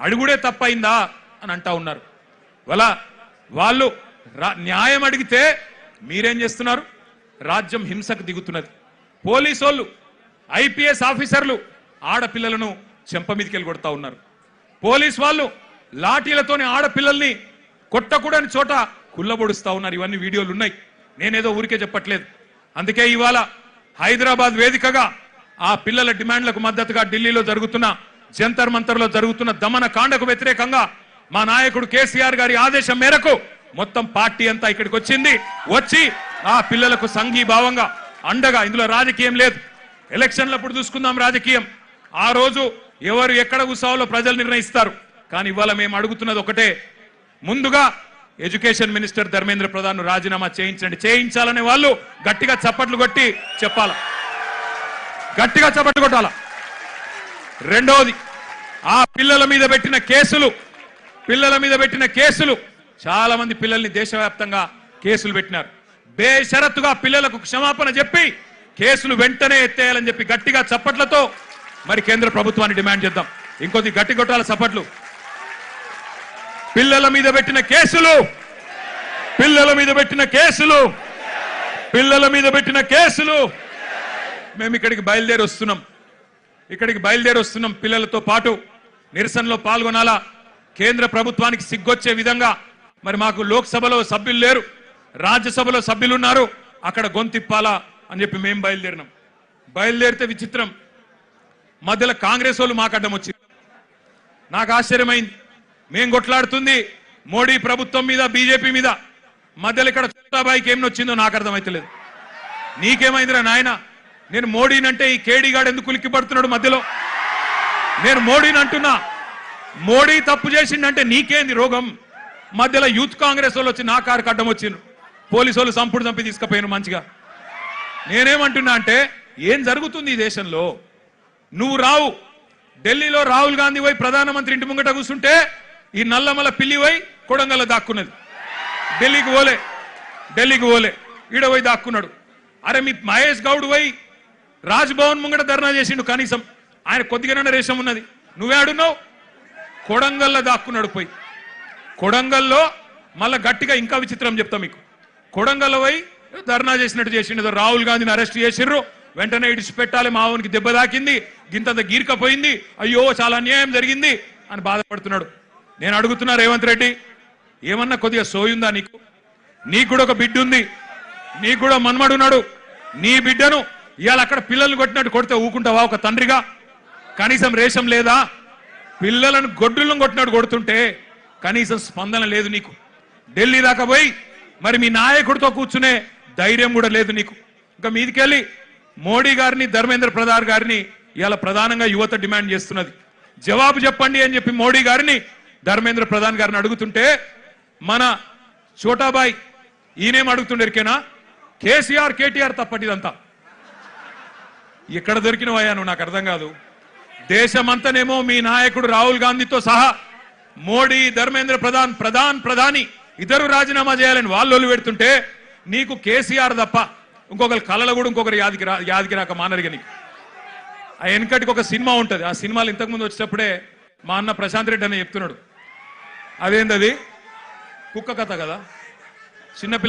అడుగుడే తప్పైందా అని అంటా ఉన్నారు. వాళ్ళు న్యాయం అడిగితే మీరేం చేస్తున్నారు? రాజ్యం హింసకు దిగుతున్నది. పోలీసు వాళ్ళు, ఐపీఎస్ ఆఫీసర్లు ఆడపిల్లలను చెంప మీదకెళ్ళి కొడతా ఉన్నారు. పోలీసు వాళ్ళు లాఠీలతోని ఆడపిల్లల్ని కొట్టకూడని చోట కుల్లబొడుస్తా ఉన్నారు. ఇవన్నీ వీడియోలు ఉన్నాయి, నేనేదో ఊరికే చెప్పట్లేదు. అందుకే ఇవాళ హైదరాబాద్ వేదికగా ఆ పిల్లల డిమాండ్లకు మద్దతుగా ఢిల్లీలో జరుగుతున్న జంతర్ మంతర్లో జరుగుతున్న దమన కాండకు వ్యతిరేకంగా మా నాయకుడు కేసీఆర్ గారి ఆదేశం మేరకు మొత్తం పార్టీ అంతా ఇక్కడికి వచ్చి ఆ పిల్లలకు సంఘీభావంగా అండగా, ఇందులో రాజకీయం లేదు. ఎలక్షన్లప్పుడు చూసుకుందాం రాజకీయం, ఆ రోజు ఎవరు ఎక్కడ కూర్చోవాలో ప్రజలు నిర్ణయిస్తారు. కానీ ఇవాళ మేము అడుగుతున్నది ఒకటే, ముందుగా ఎడ్యుకేషన్ మినిస్టర్ ధర్మేంద్ర ప్రధాన్ రాజీనామా చేయించండి. చేయించాలనే వాళ్ళు గట్టిగా చప్పట్లు కొట్టి చెప్పాల, గట్టిగా చప్పట్లు కొట్టాల. రెండవది, ఆ పిల్లల మీద పెట్టిన కేసులు చాలా మంది పిల్లల్ని దేశవ్యాప్తంగా కేసులు పెట్టినారు. బేషరతుగా పిల్లలకు క్షమాపణ చెప్పి కేసులు వెంటనే ఎత్తేయాలని చెప్పి గట్టిగా చప్పట్లతో మరి కేంద్ర ప్రభుత్వాన్ని డిమాండ్ చేద్దాం. ఇంకొద్ది గట్టి కొట్టాల చప్పట్లు. పిల్లల మీద పెట్టిన కేసులు మేము ఇక్కడికి బయలుదేరి వస్తున్నాం. పిల్లలతో పాటు నిరసనలో పాల్గొనాలా. కేంద్ర ప్రభుత్వానికి సిగ్గొచ్చే విధంగా మరి మాకు లోక్సభలో సభ్యులు లేరు, రాజ్యసభలో సభ్యులు ఉన్నారు, అక్కడ గొంతిప్పాలా అని చెప్పి మేము బయలుదేరితే విచిత్రం, మధ్యలో కాంగ్రెస్ వాళ్ళు మాకు అడ్డం వచ్చింది. నాకు ఆశ్చర్యమైంది. మేం కొట్లాడుతుంది మోడీ ప్రభుత్వం మీద, బీజేపీ మీద, మధ్యలో ఇక్కడ చోటాబాయికి ఏం వచ్చిందో నాకు అర్థమైతలేదు. నీకేమైందిరా నాయన? నేను మోడీనంటే ఈ కేడీగాడు ఎందుకు ఉలిక్కి పడుతున్నాడు మధ్యలో? నేను మోడీని అంటున్నా, మోడీ తప్పు చేసిండంటే నీకేంది రోగం? మధ్యలో యూత్ కాంగ్రెస్ వాళ్ళు వచ్చి నా కారు అడ్డం వచ్చిండ్రు, పోలీసు వాళ్ళు చంపి తీసుకుపోయారు మంచిగా. నేనేమంటున్నా అంటే, ఏం జరుగుతుంది ఈ దేశంలో? నువ్వు రావు, ఢిల్లీలో రాహుల్ గాంధీ పోయి ప్రధానమంత్రి ఇంటి ముంగట కూర్చుంటే ఈ నల్లమల పిల్లి పోయి కొడంగల్లో దాక్కున్నది. ఢిల్లీకి పోలే ఈడ పోయి దాక్కున్నాడు. అరే మీ మహేష్ గౌడ్ పోయి రాజ్భవన్ ముంగట ధర్నా చేసిండు, కనీసం ఆయన కొద్దిగానే రేషం ఉన్నది. నువ్వే ఆడున్నావు, కొడంగల్లో దాక్కున్నాడు. పోయి కొడంగల్లో మళ్ళా గట్టిగా ఇంకా విచిత్రం చెప్తా మీకు. కొడంగల్లో పోయి ధర్నా చేసినట్టు చేసిండు. రాహుల్ గాంధీని అరెస్ట్ చేసిర్రు, వెంటనే ఇడిచిపెట్టాలి, మావునికి దెబ్బ తాకింది, గింతంత గీర్కపోయింది, అయ్యో చాలా అన్యాయం జరిగింది అని బాధపడుతున్నాడు. నేను అడుగుతున్నా రేవంత్ రెడ్డి, ఏమన్నా కొద్దిగా సోయుందా నీకు? నీకు కూడా ఒక బిడ్డ ఉంది, నీకు కూడా మన్మడున్నాడు. నీ బిడ్డను ఇవాళ అక్కడ పిల్లల్ని కొట్టినట్టు కొడితే ఊకుంటావా ఒక తండ్రిగా? కనీసం రేషం లేదా? పిల్లలను గొడ్డులను కొట్టినట్టు కొడుతుంటే కనీసం స్పందన లేదు నీకు. ఢిల్లీ దాకా పోయి మరి మీ నాయకుడితో కూర్చునే ధైర్యం కూడా లేదు నీకు. ఇంకా మీదికెళ్ళి మోడీ గారిని, ధర్మేంద్ర ప్రధాన్ గారిని ఇవాళ ప్రధానంగా యువత డిమాండ్ చేస్తున్నది. జవాబు చెప్పండి అని చెప్పి మోడీ గారిని, ధర్మేంద్ర ప్రధాన్ గారిని అడుగుతుంటే మన చోటాబాయ్ ఈయనేం అడుగుతుండేరికేనా? కేసీఆర్ కేటీఆర్ తప్పటిదంతా ఎక్కడ దొరికినవయ్యా నువ్వు? నాకు అర్థం కాదు. దేశమంతనేమో మీ నాయకుడు రాహుల్ గాంధీతో సహా మోడీ, ధర్మేంద్ర ప్రధాని ఇద్దరు రాజీనామా చేయాలని వాళ్ళు పెడుతుంటే నీకు కేసీఆర్ తప్ప ఇంకొకరు కళలు కూడా ఇంకొకరు యాదికి రాక మానరిగా నీకు. ఆ వెనకటికి ఒక సినిమా ఉంటుంది, ఆ సినిమాలు ఇంతకుముందు వచ్చేటప్పుడే మా అన్న ప్రశాంత్ రెడ్డి అని చెప్తున్నాడు. అదేంటది? కుక్క కథ కదా, చిన్న